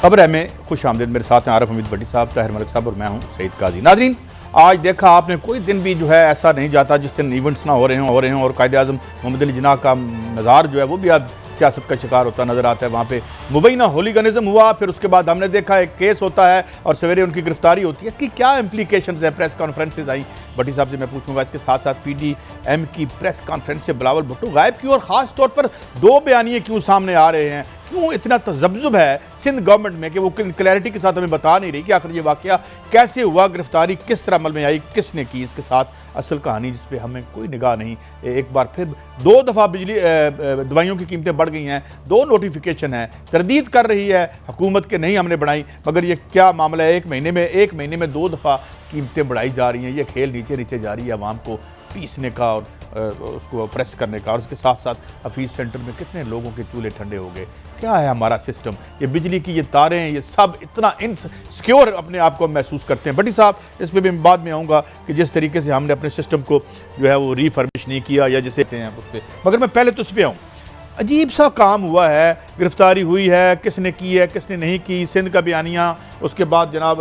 खबर है में खुश आमदीद। मेरे साथ हैं आरिफ हमीद भट्टी साहब, ताहिर मलिक साहब और मैं हूं सईद काजी। नाज़रीन, आज देखा आपने कोई दिन भी जो है ऐसा नहीं जाता जिस दिन इवेंट्स ना हो रहे हों और कायदे आज़म मोहम्मद अली जिन्ना का मज़ार जो है वो भी आज सियासत का शिकार होता नज़र आता है। वहाँ पे मुबैना होलीगनिज़म हुआ, फिर उसके बाद हमने देखा एक केस होता है और सवेरे उनकी गिरफ्तारी होती है। इसकी क्या इम्प्लीकेशंस है? प्रेस कॉन्फ्रेंसेज आई, भट्टी साहब से मैं पूछूंगा। इसके साथ साथ PDM की प्रेस कॉन्फ्रेंस से बिलावल भुट्टो गायब क्यों, और ख़ास तौर पर दो बयानिए क्यों सामने आ रहे हैं? क्यों इतना तजब्जुब है सिंध गवर्नमेंट में कि वो क्लैरिटी के साथ हमें बता नहीं रही कि आखिर ये वाकया कैसे हुआ, गिरफ्तारी किस तरह अमल में आई, किसने की? इसके साथ असल कहानी जिस पे हमें कोई निगाह नहीं। एक बार फिर 2 दफ़ा बिजली दवाइयों की कीमतें बढ़ गई हैं, 2 नोटिफिकेशन है, तरदीद कर रही है हुकूमत के नहीं हमने बढ़ाई, मगर ये क्या मामला है? एक महीने में 2 दफ़ा कीमतें बढ़ाई जा रही हैं। ये खेल नीचे नीचे जारी है, आवाम को पीसने का और उसको प्रेस करने का। और उसके साथ साथ हफीज़ सेंटर में कितने लोगों के चूल्हे ठंडे हो गए। क्या है हमारा सिस्टम? ये बिजली की ये तारें, ये सब इतना इनसिक्योर अपने आप को महसूस करते हैं। भट्टी साहब, इस पर भी मैं बाद में आऊँगा कि जिस तरीके से हमने अपने सिस्टम को जो है वो रिफर्बिश नहीं किया या जैसे हैं उस पर, मगर मैं पहले तो उस पर आऊँ। अजीब सा काम हुआ है, गिरफ्तारी हुई है, किसने की है किसने नहीं की, सिंध का बयानिया, उसके बाद जनाब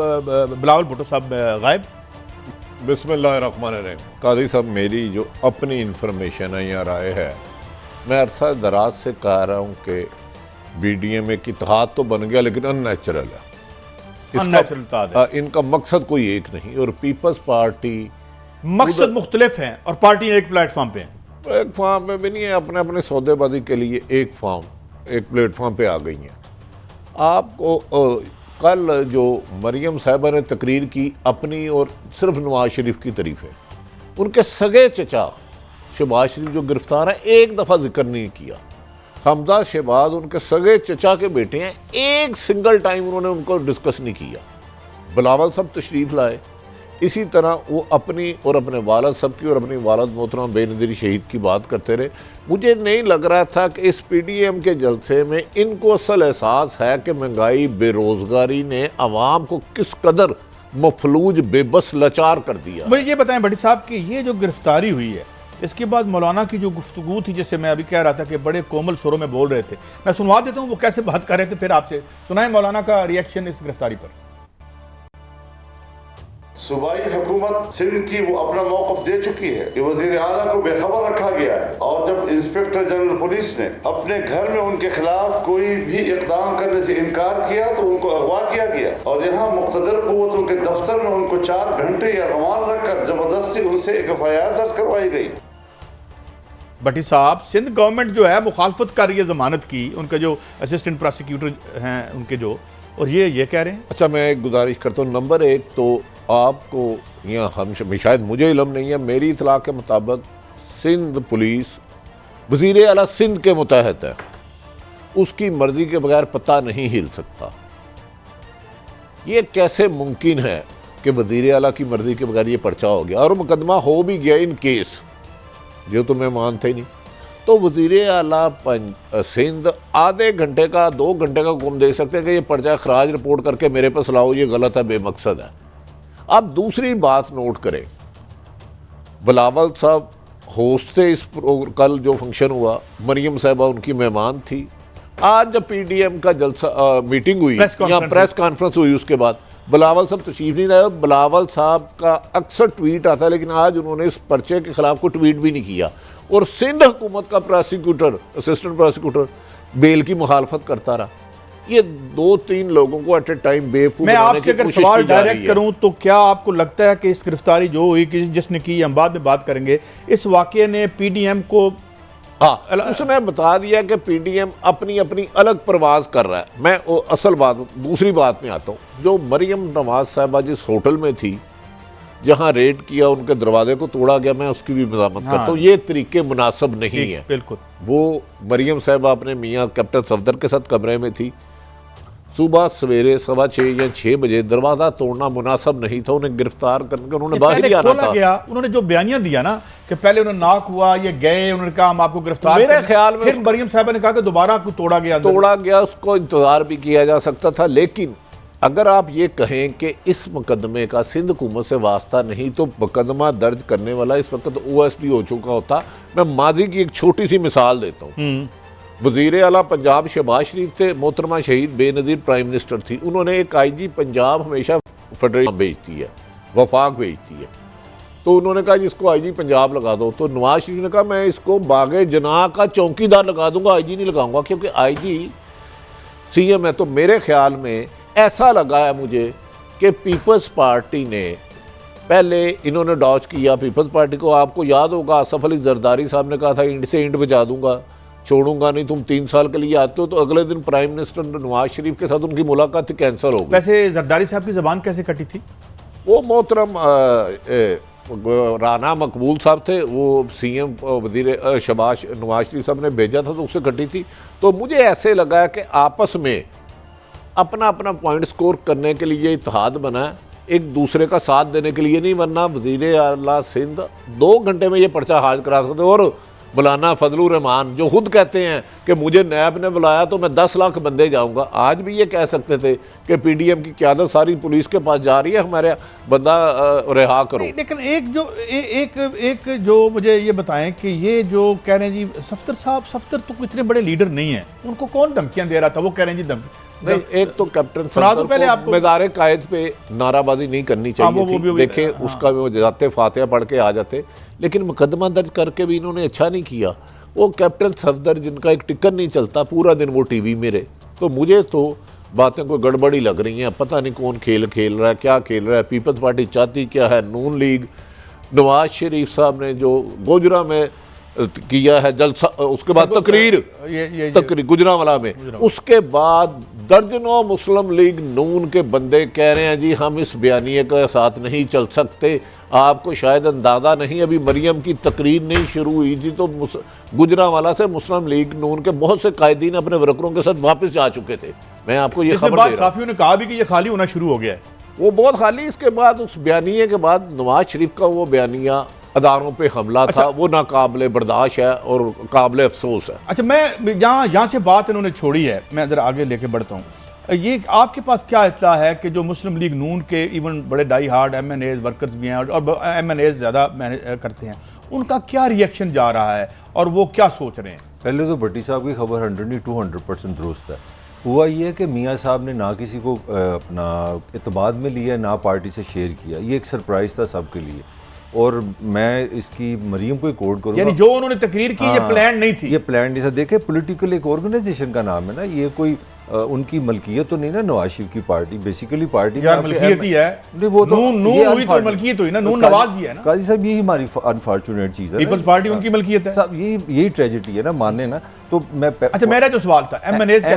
बिलावल भुट्टो साहब गायब। बिस्मिल्लाहिर्रहमानिर्रहीम। काजी साहब, मेरी जो अपनी इंफॉर्मेशन है या राय है, मैं अरसा दराज से कह रहा हूँ कि BDM एक इत्तेहाद तो बन गया लेकिन अननेचुरल है। इनका मकसद कोई एक नहीं, और पीपल्स पार्टी मकसद मुख्तलिफ हैं और पार्टी एक प्लेटफॉर्म पे है। एक फॉर्म में भी नहीं है, अपने अपने सौदेबाजी के लिए एक प्लेटफॉर्म पे आ गई हैं। आपको कल जो मरियम साहिबा ने तकरीर की अपनी और सिर्फ नवाज शरीफ की तारीफ है, उनके सगे चचा शहबाज शरीफ जो गिरफ्तार है एक दफ़ा जिक्र नहीं किया। हमजा शहबाज उनके सगे चचा के बेटे हैं, एक सिंगल टाइम उन्होंने उनको डिस्कस नहीं किया। बिलावल साहब तशरीफ़ लाए, इसी तरह वो अपनी और अपने वालद साहब की और अपनी वालद मोहतरम बेनज़ीर शहीद की बात करते रहे। मुझे नहीं लग रहा था कि इस PDM के जलसे में इनको असल एहसास है कि महंगाई बेरोज़गारी ने आवाम को किस कदर मफलूज बेबस लाचार कर दिया। मुझे ये बताएं भट्टी साहब कि ये जो गिरफ्तारी हुई है, इसके बाद मौलाना की जो गुफ्तगू थी, जैसे मैं अभी कह रहा था कि बड़े कोमल सुरों में बोल रहे थे, मैं सुनवा देता हूँ वो कैसे बात कर रहे थे, फिर आपसे सुनाए मौलाना का रिएक्शन इस गिरफ्तारी पर। सूबाई हुकूमत सिंध की वो अपना मौक़िफ़ दे चुकी है कि वज़ीर आला को बेखबर रखा गया है, और जब इंस्पेक्टर जनरल पुलिस ने अपने घर में उनके खिलाफ कोई भी इक़दाम करने से इनकार किया तो उनको अगवा किया गया, और यहाँ मुक़्तदर क़ुव्वतों के दफ्तर में उनको 4 घंटे या रमान रखकर ज़बरदस्ती उनसे एक FIR दर्ज करवाई गई। भट्टी साहब, सिंध गवर्नमेंट जो है मुखालफत कर रही है जमानत की, उनके जो असिस्टेंट प्रोसिक्यूटर हैं उनके जो, और ये कह रहे हैं। अच्छा, मैं एक गुजारिश करता हूँ। नंबर 1 तो आपको यहाँ हम शायद मुझे इल्म नहीं है, मेरी इतला के मुताबिक सिंध पुलिस वज़ीर आला सिंध के मुतहत है, उसकी मर्जी के बगैर पता नहीं हिल सकता। ये कैसे मुमकिन है कि वज़ीर आला की मर्जी के बगैर ये पर्चा हो गया और मुकदमा हो भी गया इन केस, जो तो मैं मानता ही नहीं। तो वज़ीर आला सिंध आधे घंटे का 2 घंटे का हुक्म दे सकते हैं कि ये पर्चा खराज रिपोर्ट करके मेरे पास लाओ, ये गलत है, बेमकसद है। अब दूसरी बात नोट करें, बिलावल साहब होस्ट थे इस कल जो फंक्शन हुआ, मरियम साहिबा उनकी मेहमान थी। आज जब PDM का जलसा मीटिंग हुई या प्रेस कॉन्फ्रेंस हुई, उसके बाद बिलावल साहब तशरीफ नहीं लाए। बिलावल साहब का अक्सर ट्वीट आता है, लेकिन आज उन्होंने इस पर्चे के खिलाफ कोई ट्वीट भी नहीं किया, और सिंध हुकूमत का प्रोसिक्यूटर असिस्टेंट प्रोसिक्यूटर बेल की मुखालफत करता रहा। ये 2-3 लोगों को एट ए टाइम बेवकूफ मैं आपसे अगर सवाल डायरेक्ट करूं तो क्या आपको लगता है कि इस गिरफ्तारी जो हुई कि जिसने की, हम बाद में बात करेंगे, इस वाकये ने PDM को, हाँ, उसने बता दिया कि PDM अपनी अपनी अलग परवाज कर रहा है। मैं असल बात दूसरी बात में आता हूँ। जो मरियम नवाज साहिबा जिस होटल में थी जहाँ रेड किया, उनके दरवाजे को तोड़ा गया, मैं उसकी भी मज़ामत करता हूँ। ये तरीके मुनासिब नहीं है। बिल्कुल, वो मरियम साहिबा अपने मियाँ कैप्टन सफदर के साथ कमरे में थी, सुबह सवेरे 6:15 या 6 बजे दरवाजा तोड़ना मुनासिब नहीं था। उन्हें गिरफ्तार करके उन्होंने बाहर ही आना था। गया, उन्होंने जो बयानिया दिया ना कि पहले उन्हें नाक हुआ, ये गए, उन्होंने कहा हम आपको गिरफ्तार, मेरे ख्याल में फिर मरियम साहिबा ने कहा कि दोबारा तोड़ा गया, उसको इंतजार भी किया जा सकता था। लेकिन अगर आप ये कहें कि इस मुकदमे का सिंध हुकूमत से वास्ता नहीं, तो मुकदमा दर्ज करने वाला इस वक्त OSD हो चुका होता। मैं माजी की एक छोटी सी मिसाल देता हूँ। वज़ीर आला पंजाब शहबाज शरीफ थे, मोहतरमा शहीद बेनज़ीर प्राइम मिनिस्टर थी। उन्होंने एक IG पंजाब हमेशा फेडरेशन भेजती है, वफाक भेजती है, तो उन्होंने कहा जिसको IG पंजाब लगा दो। तो नवाज शरीफ ने कहा मैं इसको बागे जनाह का चौकीदार लगा दूंगा, IG नहीं लगाऊंगा, क्योंकि IG CM है। तो मेरे ख्याल में ऐसा लगा है मुझे कि पीपल्स पार्टी ने पहले इन्होंने डॉच किया पीपल्स पार्टी को। आपको याद होगा आसफ अली जरदारी साहब ने कहा था इंड से इंड बचा दूंगा, छोड़ूंगा नहीं, तुम 3 साल के लिए आते हो। तो अगले दिन प्राइम मिनिस्टर नवाज शरीफ के साथ उनकी मुलाकात कैंसिल हो गई। वैसे जरदारी साहब की ज़बान कैसे कटी थी? वो मोहतरम राना मकबूल साहब थे, वो CM वज़ीर शहबाज नवाज शरीफ साहब ने भेजा था तो उससे कटी थी। तो मुझे ऐसे लगा कि आपस में अपना अपना पॉइंट स्कोर करने के लिए इत्तेहाद बना है, एक दूसरे का साथ देने के लिए नहीं, वरना वज़ीर आला सिंध 2 घंटे में ये पर्चा हाजिर करा सकते। और मौलाना फजलुर रहमान जो खुद कहते हैं कि मुझे नैब ने बुलाया तो मैं 10 लाख बंदे जाऊंगा, आज भी ये कह सकते थे कि PDM की क़यादत सारी पुलिस के पास जा रही है, हमारे बंदा रिहा करो। लेकिन एक जो मुझे ये बताएं कि ये जो कह रहे हैं जी सफ्तर साहब, सफ्तर तो इतने बड़े लीडर नहीं हैं, उनको कौन धमकियां दे रहा था? वो कह रहे हैं जी नहीं, एक तो कैप्टन सुना दो पहले आपको। मैदारे कायद पे नाराबाजी नहीं करनी चाहिए थी। देखें उसका वो जाते फातिहा पढ़ के आ जाते, लेकिन मुकदमा दर्ज करके भी इन्होंने अच्छा नहीं किया। वो कैप्टन सफदर जिनका एक टिकट नहीं चलता, पूरा दिन वो TV में रहे। तो मुझे तो बातें कोई गड़बड़ी लग रही हैं, पता नहीं कौन खेल खेल रहा है, क्या खेल रहा है। पीपल्स पार्टी चाहती क्या है? नून लीग, नवाज शरीफ साहब ने जो गुजरा में किया है जलसा, उसके बाद तकरीर गुजरांवाला में, उसके बाद दर्जनों मुस्लिम लीग नून के बंदे कह रहे हैं जी हम इस बयानिए के साथ नहीं चल सकते। आपको शायद अंदाज़ा नहीं, अभी मरियम की तकरीर नहीं शुरू हुई थी तो गुजरांवाला से मुस्लिम लीग नून के बहुत से कायदीन अपने वर्करों के साथ वापस जा चुके थे। मैं आपको ये खबर दे रहा हूं। साफियों ने कहा भी कि ये खाली होना शुरू हो गया है, वो बहुत खाली। इसके बाद उस बयानिए के बाद नवाज शरीफ का वो बयानिया अदारों पे हमला था, वो नाकाबिले बर्दाश्त है और काबिले अफसोस है। अच्छा, मैं यहाँ से बात इन्होंने छोड़ी है, मैं ज़रा आगे लेके बढ़ता हूँ। ये आपके पास क्या इत्तला है कि जो मुस्लिम लीग नून के इवन बड़े डाई हार्ड MNAs वर्कर्स भी हैं और MNAs ज़्यादा करते हैं, उनका क्या रिएक्शन जा रहा है और वो क्या सोच रहे हैं? पहले तो भट्टी साहब की खबर 100% दुरुस्त है। हुआ ये कि मियाँ साहब ने ना किसी को अपना इत्तेमाद में लिया, ना पार्टी से शेयर किया। ये एक सरप्राइज़ था सबके लिए। और मैं इसकी मरीम को कोड करूँगा, यानी जो उन्होंने तकरीर की ये प्लान नहीं थी। ये प्लान नहीं था। देखे पॉलिटिकल एक ऑर्गेनाइजेशन का नाम है ना, ये कोई उनकी मलकियत तो नहीं ना। नवाज शरीफ की पार्टी बेसिकली पार्टी मलकियत ही है, वो तो नून हुई तो मलकियत हुई ना, नून नवाज ही है ना। काजी साहब यही हमारी अनफॉर्चुनेट चीज़ है, पीपल्स पार्टी उनकी मलकियत है साहब, यही ट्रेजेडी है ना, मानने ना। तो मैं अच्छा, मेरा जो सवाल था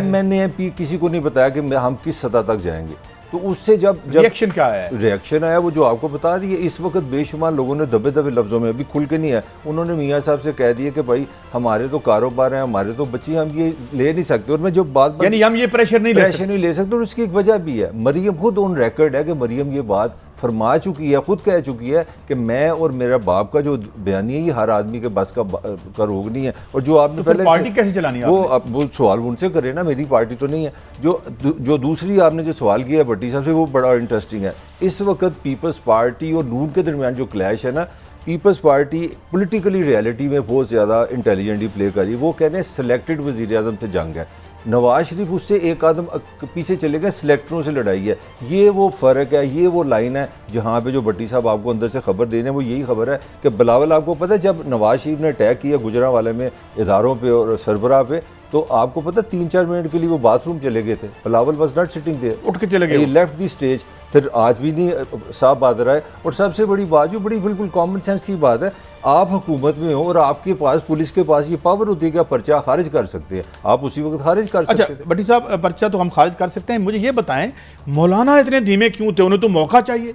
MNA किसी को नहीं बताया कि हम किस सतह तक जाएंगे, तो उससे जब रिएक्शन क्या है? रिएक्शन आया वो जो आपको बता दिए। इस वक्त बेशुमार लोगों ने दबे दबे लफ्ज़ों में, अभी खुल के नहीं है, उन्होंने मियाँ साहब से कह दिया कि भाई हमारे तो कारोबार हैं, हमारे तो बच्चे, हम ये ले नहीं सकते। और मैं जो बात यानी हम ये प्रेशर नहीं ले सकते। और उसकी एक वजह भी है, मरियम खुद ऑन रिकॉर्ड है कि मरियम ये बात फरमा चुकी है, खुद कह चुकी है कि मैं और मेरा बाप का जो बयानी है ये हर आदमी के बस का रोग नहीं है। और जो आपने तो पहले पार्टी कैसे चलानी है? वो सवाल उनसे करे ना, मेरी पार्टी तो नहीं है। जो दूसरी आपने जो सवाल किया है भट्टी साहब से, वो बड़ा इंटरेस्टिंग है। इस वक्त पीपल्स पार्टी और नून के दरमियान जो क्लैश है ना, पीपल्स पार्टी पॉलिटिकली रियलिटी में बहुत ज़्यादा इंटेलिजेंटली प्ले करी। वो कह रहे हैं सिलेक्टेड वज़ीर आज़म से जंग है, नवाज शरीफ उससे एक कदम पीछे चले गए, सिलेक्टरों से लड़ाई है। ये वो फ़र्क है, ये वो लाइन है जहाँ पे जो भट्टी साहब आपको अंदर से खबर देने वो यही खबर है कि बिलावल, आपको पता है जब नवाज शरीफ ने अटैक किया गुजरांवाले में इदारों पे और सरबराह पे, तो आपको पता 3-4 मिनट के लिए वो बाथरूम चले गए थे। Bilawal was not sitting there, उठ के चले गए, ही लेफ्ट दी स्टेज। फिर आज भी नहीं साफ बात रहा है। और सबसे बड़ी बात जो बड़ी बिल्कुल कॉमन सेंस की बात है, आप हुकूमत में हो और आपके पास, पुलिस के पास ये पावर होती है कि आप पर्चा खारिज कर सकते हैं, आप उसी वक्त खारिज कर सकते हैं। भट्टी साहब, पर्चा तो हम खारिज कर सकते हैं, मुझे ये बताएं मौलाना इतने धीमे क्यों थे? उन्हें तो मौका चाहिए।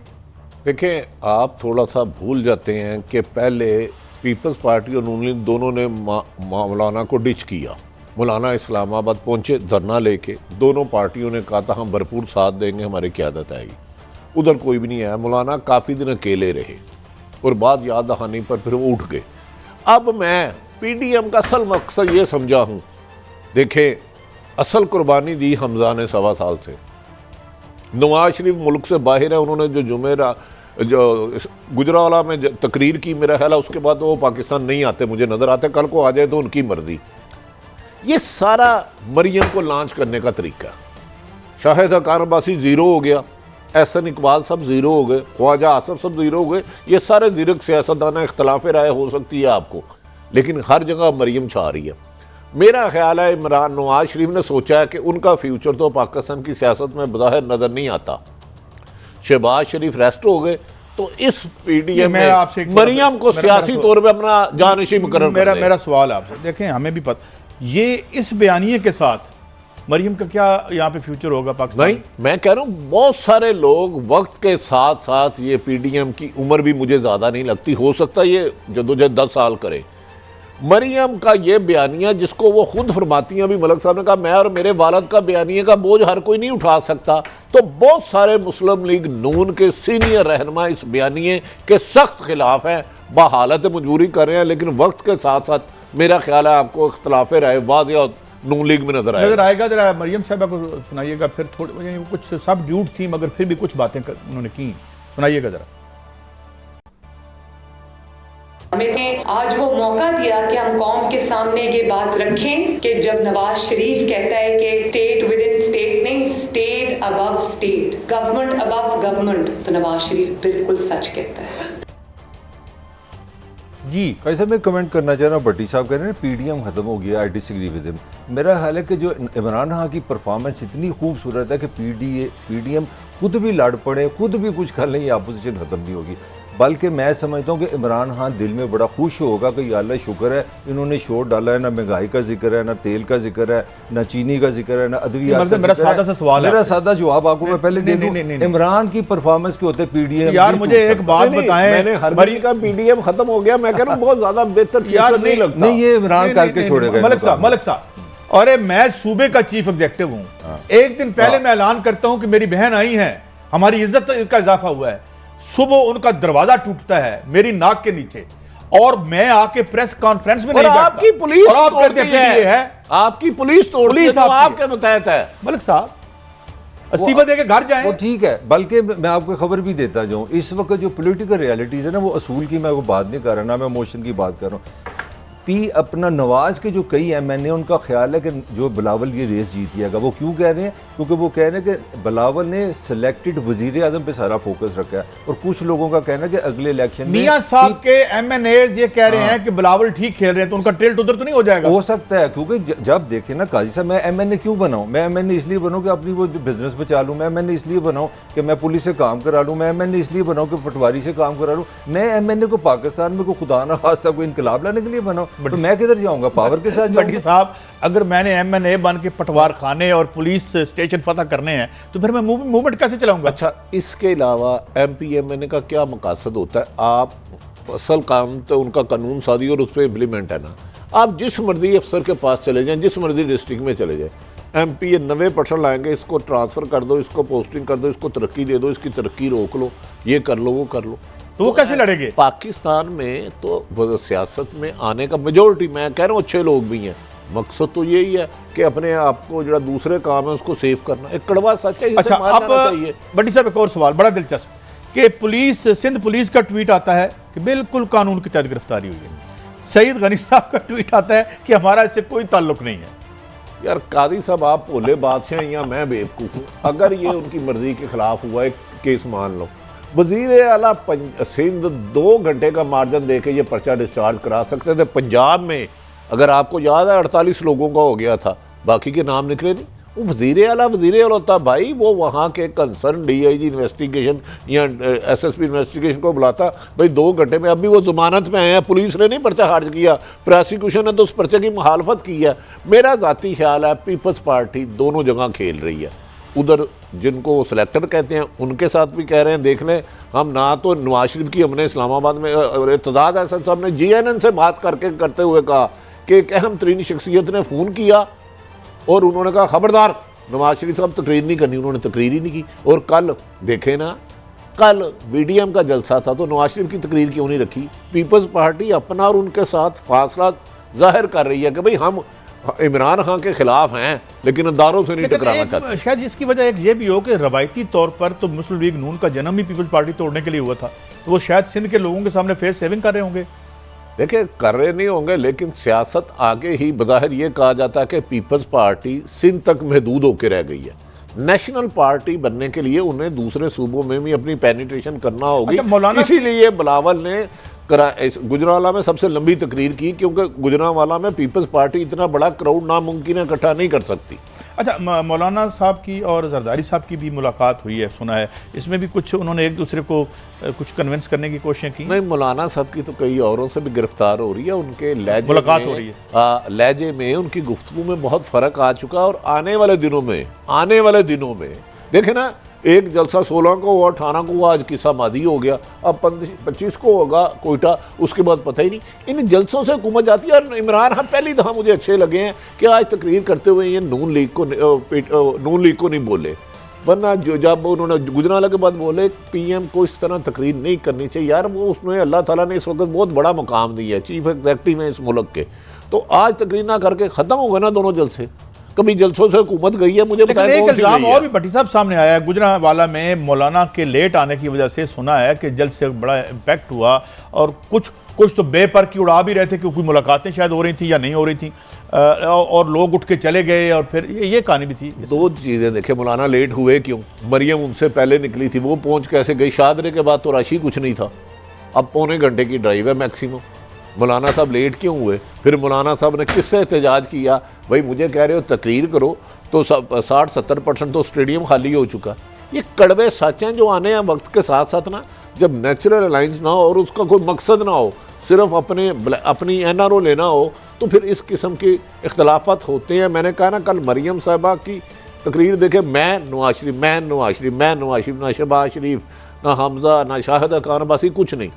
देखें, आप थोड़ा सा भूल जाते हैं कि पहले पीपल्स पार्टी और नून लीग दोनों ने मौलाना को डिच किया। मौलाना इस्लामाबाद पहुंचे धरना लेके, दोनों पार्टियों ने कहा था हम भरपूर साथ देंगे, हमारी क़यादत आएगी। उधर कोई भी नहीं आया, मौलाना काफ़ी दिन अकेले रहे और बाद याद दहानी पर फिर वो उठ गए। अब मैं PDM का असल मकसद ये समझा हूँ, देखें असल कुर्बानी दी हमजा ने 1.25 साल से। नवाज शरीफ मुल्क से बाहर है, उन्होंने जो जुमेरा जो गुजरांवाला में तकरीर की, मेरा ख्याल है उसके बाद वो पाकिस्तान नहीं आते, मुझे नज़र आते। कल को आ जाए तो उनकी मर्जी। ये सारा मरियम को लॉन्च करने का तरीका है। शाहिद हक्कान अब्बासी ज़ीरो हो गया, एहसन इकबाल सब ज़ीरो हो गए, ख्वाजा आसफ सब ज़ीरो हो गए। ये सारे ज़ीरक सियासतदान, इख्तलाफ राय हो सकती है आपको, लेकिन हर जगह मरियम छा रही है। मेरा ख्याल है इमरान नवाज शरीफ ने सोचा है कि उनका फ्यूचर तो पाकिस्तान की सियासत में बज़ाहिर नज़र नहीं आता। शहबाज शरीफ रेस्ट हो गए तो इस पीडीएम में मरियम को सियासी तौर पे अपना जानशी मुकर्रर मेरा सवाल आपसे, देखें हमें भी पता ये इस बयानिए के साथ मरियम का क्या यहाँ पे फ्यूचर होगा पाकिस्तान? नहीं, मैं कह रहा हूँ बहुत सारे लोग वक्त के साथ साथ, ये पीडीएम की उम्र भी मुझे ज़्यादा नहीं लगती, हो सकता है ये जदोजहद 10 साल करे। मरियम का ये बयानिया जिसको वो खुद फरमाती हैं, अभी मलक साहब ने कहा मैं और मेरे वालिद का बयानिया का बोझ हर कोई नहीं उठा सकता, तो बहुत सारे मुस्लिम लीग नून के सीनियर रहनुमा इस बयानिए के सख्त खिलाफ हैं, बहालत मजबूरी कर रहे हैं। लेकिन वक्त के साथ साथ मेरा ख्याल है आपको इख्तलाफ राय वाज़ेह नून लीग में नजर आएगा। जरा मरियम साहबा को सुनाइएगा, फिर थोड़ी कुछ सब झूठ थी मगर फिर भी कुछ बातें उन्होंने की, सुनाइएगा जरा। हमें आज वो मौका दिया कि हम कौम के सामने ये बात रखें कि जब नवाज शरीफ कहता है कि स्टेट विद इन स्टेट नहीं, state above state, government above government, तो नवाज शरीफ बिल्कुल सच कहता है। जी कैसे मैं कमेंट करना चाह रहा हूँ, भट्टी साहब कह रहे हैं पीडीएम खत्म हो गया, आई डिसएग्री विद हिम। मेरा ख्याल है कि जो इमरान खान की परफॉर्मेंस इतनी खूबसूरत है कि पीडीएम खुद भी लड़ पड़े, खुद भी कुछ कर लें, ये अपोजिशन खत्म नहीं होगी। बल्कि मैं समझता हूँ कि इमरान खान दिल में बड़ा खुश होगा कि या अल्लाह शुक्र है इन्होंने शोर डाला है, ना महंगाई का जिक्र है, ना तेल का जिक्र है, ना चीनी का जिक्र है, ना अद्वियात का जिक्र है। मेरा सादा जवाब आपको मैं पहले दे दूं, इमरान की परफॉर्मेंस के होते पीडीएम। यार मुझे एक बात बताएं, मैंने हरमरी का पीडीएम खत्म हो गया, मैं कह रहा हूं बहुत ज्यादा बेहतर यार नहीं लगता। नहीं, ये इमरान करके छोड़ेगा मलिक साहब, अरे मैं सूबे का चीफ एग्जीक्यूटिव हूं, एक दिन पहले मैं ऐलान करता हूं कि मेरी बहन आई है, हमारी इज्जत का इजाफा हुआ है, सुबह उनका दरवाजा टूटता है मेरी नाक के नीचे और मैं आके प्रेस कॉन्फ्रेंस में नहीं बैठता। आपकी पुलिस और आप कहते हैं आपकी पुलिस आपके मुतहत है। मलिक साहब इस्तीफा देके घर जाएं। वो ठीक है, बल्कि मैं आपको खबर भी देता जाऊं, इस वक्त जो पॉलिटिकल रियलिटीज़ है ना, वो असूल की मैं वो बात नहीं कर रहा ना, मैं इमोशन की बात कर रहा हूँ। अपना नवाज के जो कई एमएनए उनका ख्याल है कि जो बिलावल ये रेस जीत जाएगा। वो क्यों कह रहे हैं? क्योंकि वो कह रहे हैं कि बिलावल ने सिलेक्टेड वजीर आजम पे सारा फोकस रखा है, और कुछ लोगों का कहना है कि अगले इलेक्शन में मियां साहब के एमएनएज ये कह रहे हैं कि बिलावल ठीक खेल रहे हैं, तो उनका टिल्ट उधर तो नहीं हो जाएगा? हो सकता है, क्योंकि जब देखें ना काजी साहब, मैं एमएनए क्यों बनाऊं? मैं एमएनए इसलिए बनाऊं कि अपनी वो बिजनेस बचा लूं, मैं एमएनए इसलिए बनाऊं कि मैं पुलिस से काम करा लूं, मैं एमएनए इसलिए बनाऊं कि पटवारी से काम करा लूं, मैं एमएनए को पाकिस्तान में कोई खुदा ना खास्ता कोई इनकलाब लाने के लिए बनाऊं, तो मैं किधर जाऊंगा? पावर के साथ भट्टी साहब, अगर मैंने एमएनए बन के पटवार खाने और पुलिस स्टेशन फतह करने हैं तो फिर मैं मूवमेंट कैसे चलाऊंगा? अच्छा, इसके अलावा एमपीएमएनए का क्या मकसद होता है? आप असल काम तो उनका कानून साजी और उस पर इम्प्लीमेंट है ना। आप जिस मर्जी अफसर के पास चले जाएं, जिस मर्जी डिस्ट्रिक्ट में चले जाएं, एमपी 90% लाएंगे, इसको ट्रांसफ़र कर दो, इसको पोस्टिंग कर दो, इसको तरक्की दे दो, इसकी तरक्की रोक लो, ये कर लो, वो कर लो। तो वो कैसे लड़ेंगे? पाकिस्तान में तो सियासत में आने का मेजोरिटी, मैं कह रहा हूँ अच्छे लोग भी हैं, मकसद तो यही है कि अपने आप को जो दूसरे काम है उसको सेव करना। एक कड़वा सच है। अच्छा, अब भट्टी साहब एक और सवाल बड़ा दिलचस्प कि पुलिस, सिंध पुलिस का ट्वीट आता है कि बिल्कुल कानून के तहत गिरफ्तारी हुई है। सईद गनी साहब का ट्वीट आता है कि हमारा इससे कोई ताल्लुक नहीं है। यार कादी साहब, आप भोले बादशाह या मैं बेवकूफ़ हूँ? अगर ये उनकी मर्जी के खिलाफ हुआ एक केस मान लो, वज़ीर आला सिंध 2 घंटे का मार्जिन दे के ये पर्चा डिस्चार्ज करा सकते थे। पंजाब में अगर आपको याद है 48 लोगों का हो गया था, बाकी के नाम निकले नहीं। वो वज़ीर आला होता भाई, वो वहाँ के कंसर्न डीआईजी इन्वेस्टिगेशन या एसएसपी इन्वेस्टिगेशन को बुलाता भाई 2 घंटे में। अभी वो ज़मानत में आए हैं, पुलिस ने नहीं पर्चा खारिज किया, प्रोसिक्यूशन ने तो उस पर्चे की मुखालफत की है। मेरा ज़ाती ख्याल है पीपल्स पार्टी दोनों जगह खेल रही है। उधर जिनको वो सिलेक्टर कहते हैं उनके साथ भी कह रहे हैं, देख लें हम ना तो नवाज शरीफ की हमने इस्लामाबाद में इर्तज़ाज़ अहसन साहब ने जीएनएन से बात करते हुए कहा कि एक अहम तरीन शख्सियत ने फ़ोन किया और उन्होंने कहा खबरदार नवाज शरीफ साहब तकरीर नहीं करनी, उन्होंने तकरीर ही नहीं की। और कल देखे ना, कल बीडीएम का जलसा था तो नवाज शरीफ की तकरीर क्यों नहीं रखी? पीपल्स पार्टी अपना और उनके साथ फासला जाहिर कर रही है कि भाई हम इमरान खान के खिलाफ हैं लेकिन अदारों से नहीं टकराना चाहते। शायद इसकी वजह एक ये भी हो कि रवायती तौर पर तो मुस्लिम लीग नून का जन्म ही पीपल्स पार्टी तोड़ने के लिए हुआ था, तो वो शायद सिंध के लोगों के सामने फेस सेविंग कर रहे होंगे। देखिए कर रहे नहीं होंगे, लेकिन सियासत आगे ही बज़ाहिर ये कहा जाता है कि पीपल्स पार्टी सिंध तक महदूद होकर रह गई है। नेशनल पार्टी बनने के लिए उन्हें दूसरे सूबों में भी अपनी पेनिट्रेशन करना होगी। अच्छा, मौलाना इसीलिए बिलावल ने गुजरांवाला में सबसे लंबी तकरीर की, क्योंकि गुजरांवाला में पीपल्स पार्टी इतना बड़ा क्राउड नामुमकिन है इकट्ठा नहीं कर सकती। अच्छा, मौलाना साहब की और जरदारी साहब की भी मुलाकात हुई है, सुना है, इसमें भी कुछ उन्होंने एक दूसरे को कुछ कन्विंस करने की कोशिशें की? नहीं, मौलाना साहब की तो कई औरों से भी गिरफ्तार हो रही है, उनके लहजे मुलाकात हो रही है, लहजे में उनकी गुफ्तगू में बहुत फ़र्क आ चुका है। और आने वाले दिनों में देखे ना, एक जलसा 16 को हुआ, 18 को हुआ, आज किस्सा मादी हो गया, अब 25 को होगा कोयटा, उसके बाद पता ही नहीं। इन जलसों से हुकूमत जाती है। और इमरान खान पहली दफ़ा मुझे अच्छे लगे हैं कि आज तकरीर करते हुए ये नून लीग को नहीं बोले, वरना जब उन्होंने गुजरांवाला के बाद बोले PM को इस तरह तकरीर नहीं करनी चाहिए। यार वो उसमें अल्लाह ताला ने इस वक्त बहुत बड़ा मुकाम दिया है, चीफ एग्जेक्टिव है इस मुल्क के, तो आज तकरीर ना करके ख़त्म हो गए ना दोनों जलसे। कभी जलसों से हुकूमत गई है, मुझे बताएं एक कौन सी इल्जाम गई है? और भी भट्टी साहब सामने आया है, गुजरांवाला में मौलाना के लेट आने की वजह से सुना है कि जल्द से बड़ा इम्पैक्ट हुआ, और कुछ तो बेपर की उड़ा भी रहे थे कि कोई मुलाकातें शायद हो रही थी या नहीं हो रही थी, और लोग उठ के चले गए, और फिर ये कहानी भी थी। दो चीज़ें देखें, मौलाना लेट हुए क्यों? मरियम उनसे पहले निकली थी, वो पहुंच कैसे गई? शादरे के बाद तो राशि कुछ नहीं था, अब पौने घंटे की ड्राइव है मैक्सिमम। मौलाना साहब लेट क्यों हुए? फिर मौलाना साहब ने किससे एहतजाज किया? भाई मुझे कह रहे हो तकरीर करो, तो 60-70% तो स्टेडियम खाली हो चुका। ये कड़वे सच हैं जो आने हैं वक्त के साथ साथ ना। जब नेचुरल अलाइंस ना हो और उसका कोई मकसद ना हो, सिर्फ अपनी NRO लेना हो, तो फिर इस किस्म के इख्तलाफात होते हैं। मैंने कहा ना, कल मरियम साहिबा की तकरीर देखे, मैं नवाज शरीफ, ना शहबाज शरीफ, ना हमजा, ना शाहिदा खान अब्बासी, कुछ नहीं।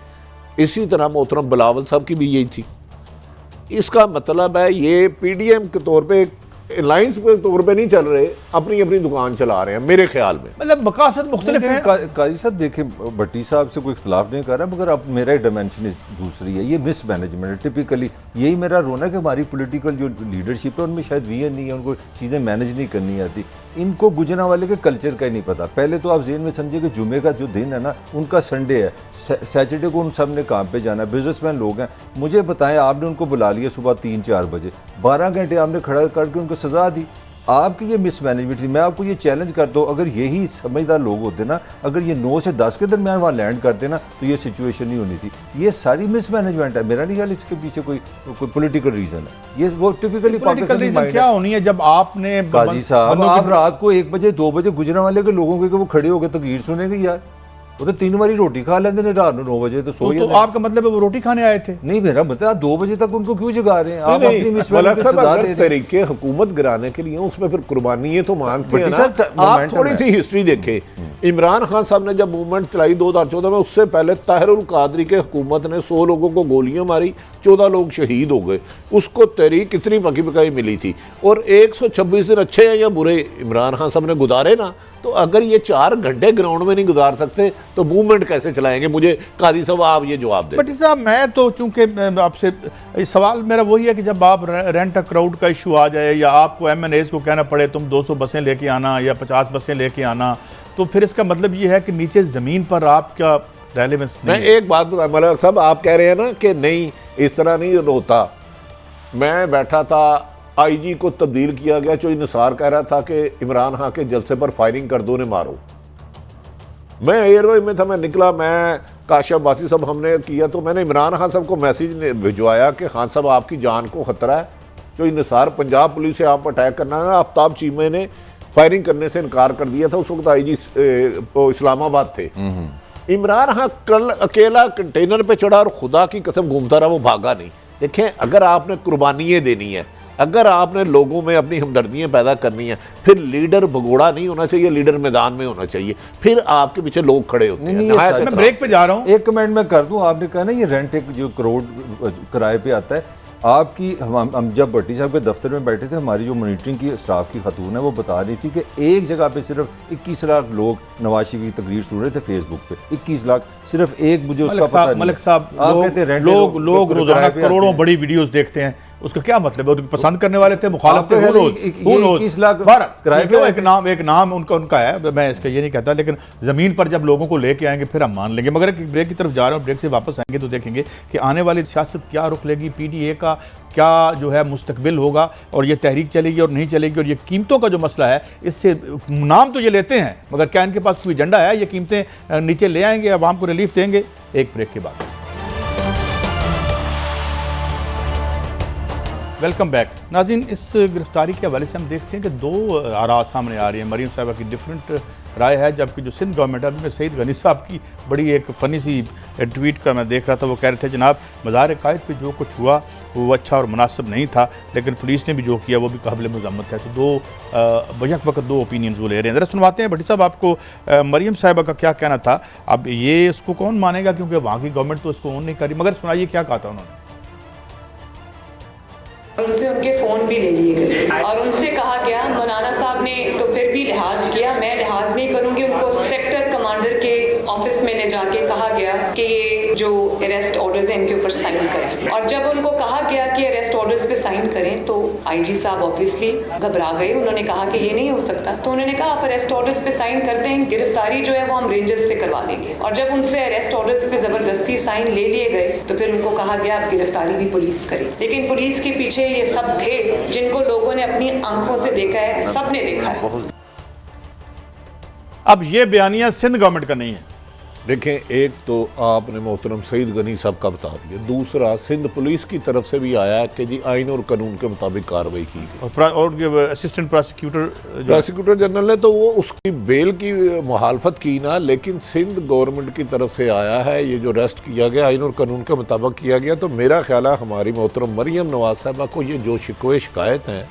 इसी तरह मोहतरम बिलावल साहब की भी यही थी। इसका मतलब है ये PDM के तौर पे, अलायंस के तौर पे नहीं चल रहे, अपनी अपनी दुकान चला रहे हैं मेरे ख्याल में। मतलब मकासद मुख्तलिफ है। काजी साहब देखें, भट्टी साहब से कोई इख्तलाफ नहीं कर रहा, मगर अब मेरा एक डायमेंशन दूसरी है, ये मिस मैनेजमेंट है। टिपिकली यही मेरा रोना कि हमारी पॉलिटिकल जो लीडरशिप है उनमें शायद विजन नहीं है, उनको चीज़ें मैनेज नहीं करनी आती। इनको गुजरांवाले के कल्चर का ही नहीं पता। पहले तो आप जेन में समझिए कि जुमे का जो दिन है ना, उनका संडे है, सैटरडे को उन सब ने काम पे जाना है, बिजनेसमैन लोग हैं। मुझे बताएं, आपने उनको बुला लिया सुबह 3-4 बजे, 12 घंटे आपने खड़ा करके उनको सजा दी। आपकी ये मिसमैनेजमेंट थी। मैं आपको ये चैलेंज करता हूँ, अगर यही समझदार लोग होते ना, अगर ये 9 से 10 के दरमियान वहाँ लैंड करते ना, तो ये सिचुएशन नहीं होनी थी। ये सारी मिसमैनेजमेंट है। मेरा नहीं ख्याल इसके पीछे कोई पॉलिटिकल रीज़न है। ये वो टिपिकली पाकिस्तानी माइंड क्या होनी है जब आपने काजी साहब, आप रात को 1 बजे 2 बजे गुजरांवाले के लोगों के वो खड़े हो गए तकरीर सुनेंगे यार, वो तो 3 बारी रोटी खा लेते हैं रात 9 बजे, तो सो तो आपका मतलब है वो रोटी खाने आए थे? नहीं, मेरा मतलब आप 2 बजे तक उनको क्यों जगा रहे हैं? आप नहीं, अपनी मिसमैनेजमेंट की सजा दे रहे हैं। तरीके हुकूमत गिराने के लिए उसमें फिर कुर्बानी तो मांगते हैं ना। साहब, आप थोड़ी सी हिस्ट्री देखें, इमरान खान साहब ने जब मूवमेंट चलाई 2014 में, उससे पहले ताहिरुल कादरी के हुकूमत ने 100 लोगों को गोलियां मारी, 14 लोग शहीद हो गए। उसको तहरीक कितनी पकी पकाई मिली थी। और 126 दिन अच्छे हैं या बुरे इमरान खान साहब ने गुजारे ना, तो अगर ये 4 घंटे ग्राउंड में नहीं गुजार सकते तो मूवमेंट कैसे चलाएंगे? मुझे काजी साहब आप ये जवाब दें। बट साहब, मैं तो चूंकि आपसे सवाल मेरा वही है कि जब आप रेंट अ क्राउड का इशू आ जाए, या आपको MNAs को कहना पड़े तुम 200 बसें लेके आना या 50 बसें लेके आना, तो फिर इसका मतलब ये है कि नीचे ज़मीन पर आपका रेलेवेंस नहीं है। एक बात मतलब साहब, आप कह रहे हैं ना कि नहीं इस तरह नहीं होता। मैं बैठा था, IG को तब्दील किया गया, जो निसार कह रहा था कि इमरान खान के जलसे पर फायरिंग कर दो, ने मारो। मैं एयरवे में था, मैं निकला, मैं काशिफ अब्बासी साहब हमने किया, तो मैंने इमरान खान साहब को मैसेज भिजवाया कि खान साहब आपकी जान को ख़तरा है। जो निसार पंजाब पुलिस से आप अटैक करना है। आफ्ताब चीमे ने फायरिंग करने से इनकार कर दिया था, उस वक्त IG इस्लामाबाद थे। इमरान खान कल अकेला कंटेनर पे चढ़ा और खुदा की कसम घूमता रहा, वो भागा नहीं। देखें, अगर आपने कुर्बानियाँ देनी है, अगर आपने लोगों में अपनी हमदर्दियाँ पैदा करनी है, फिर लीडर भगोड़ा नहीं होना चाहिए, लीडर मैदान में होना चाहिए, फिर आपके पीछे लोग खड़े होते हैं। मैं ब्रेक पे जा रहा हूँ, एक कमेंट मैं कर दूं। आपने कहा ना ये रेंट एक जो करोड़ किराए पे आता है, आपकी हम जब भट्टी साहब के दफ्तर में बैठे थे, हमारी जो मॉनिटरिंग की स्टाफ की खतून है वो बता रही थी कि एक जगह पे सिर्फ 21 लाख लोग नवाज शरीफ की तकरीर सुन रहे थे फेसबुक पे। 21 लाख सिर्फ एक, मुझे उसका पता नहीं। मलिक साहब, लोग रोजाना करोड़ों बड़ी वीडियोस देखते हैं, उसका क्या मतलब है? पसंद करने वाले थे, मुखालिफ आपका थे, ख्याल है ये 21 लाख किराए पे एक नाम उनका है, मैं इसका ये नहीं कहता, लेकिन ज़मीन पर जब लोगों को लेके आएंगे फिर हम मान लेंगे। मगर एक ब्रेक की तरफ जा रहे हैं, ब्रेक से वापस आएंगे तो देखेंगे कि आने वाली सियासत क्या रुख लेगी, PDA का क्या जो है मुस्तकबिल होगा, और ये तहरीक चलेगी और नहीं चलेगी, और ये कीमतों का जो मसला है, इससे नाम तो ये लेते हैं मगर क्या इनके पास कोई एजेंडा है? ये कीमतें नीचे ले आएंगे, आवाम को रिलीफ देंगे? एक ब्रेक के बाद। वेलकम बैक नाज़रीन। इस गिरफ्तारी के हवाले से हम देखते हैं कि दो आरा सामने आ रही हैं। मरीम साहिबा की डिफरेंट राय है, जबकि जो सिंध गवर्नमेंट है उनमें सईद गनी साहब की बड़ी एक फ़नी सी ट्वीट का मैं देख रहा था। वो कह रहे थे जनाब मज़ार कायद पे जो कुछ हुआ वो अच्छा और मुनासिब नहीं था, लेकिन पुलिस ने भी जो किया वो भी काबिल मज़म्मत है। तो दो बजक वक्त दो ओपिनियंस वो ले रहे हैं। ज़रा सुनवाते हैं भट्टी साहब आपको मरीम साहिबा का क्या कहना था। अब ये इसको कौन मानेगा, क्योंकि वहाँ की गवर्नमेंट तो इसको ऑन नहीं करी, मगर सुनाइए क्या कहा था उन्होंने। उनसे उनके फ़ोन भी ले लिए गए और उनसे कहा गया, मौलाना साहब ने तो फिर भी लिहाज किया, मैं लिहाज नहीं करूंगी। उनको सेक्टर कमांडर के ऑफिस में ले जाके कहा गया कि ये जो अरेस्ट ऑर्डर्स हैं इनके ऊपर साइन करें, और जब उनको कहा गया कि अरेस्ट ऑर्डर्स पे साइन करें तो IG साहब ऑब्वियसली घबरा गए। उन्होंने कहा कि ये नहीं हो सकता, तो उन्होंने कहा आप अरेस्ट ऑर्डर्स पे साइन करते हैं, गिरफ्तारी जो है वो हम रेंजर्स से करवा देंगे। और जब उनसे अरेस्ट ऑर्डर्स पे जबरदस्ती साइन ले लिए गए तो फिर उनको कहा गया आप गिरफ्तारी भी पुलिस करे। लेकिन पुलिस के पीछे ये सब थे जिनको लोगों ने अपनी आंखों से देखा है, सबने देखा है। अब ये बयानिया सिंध गवर्नमेंट का नहीं है। देखें, एक तो आपने मोहतरम सईद गनी साहब का बता दिया, दूसरा सिंध पुलिस की तरफ से भी आया कि जी आइन और कानून के मुताबिक कार्रवाई की गई, और असिस्टेंट प्रोसिक्यूटर जनरल ने तो वो उसकी बेल की मुखालफत की ना, लेकिन सिंध गवर्नमेंट की तरफ से आया है ये जो अरेस्ट किया गया आइन और कानून के मुताबिक किया गया। तो मेरा ख्याल है हमारी मोहतरम मरियम नवाज साहबा को ये जो शिकवे शिकायत हैं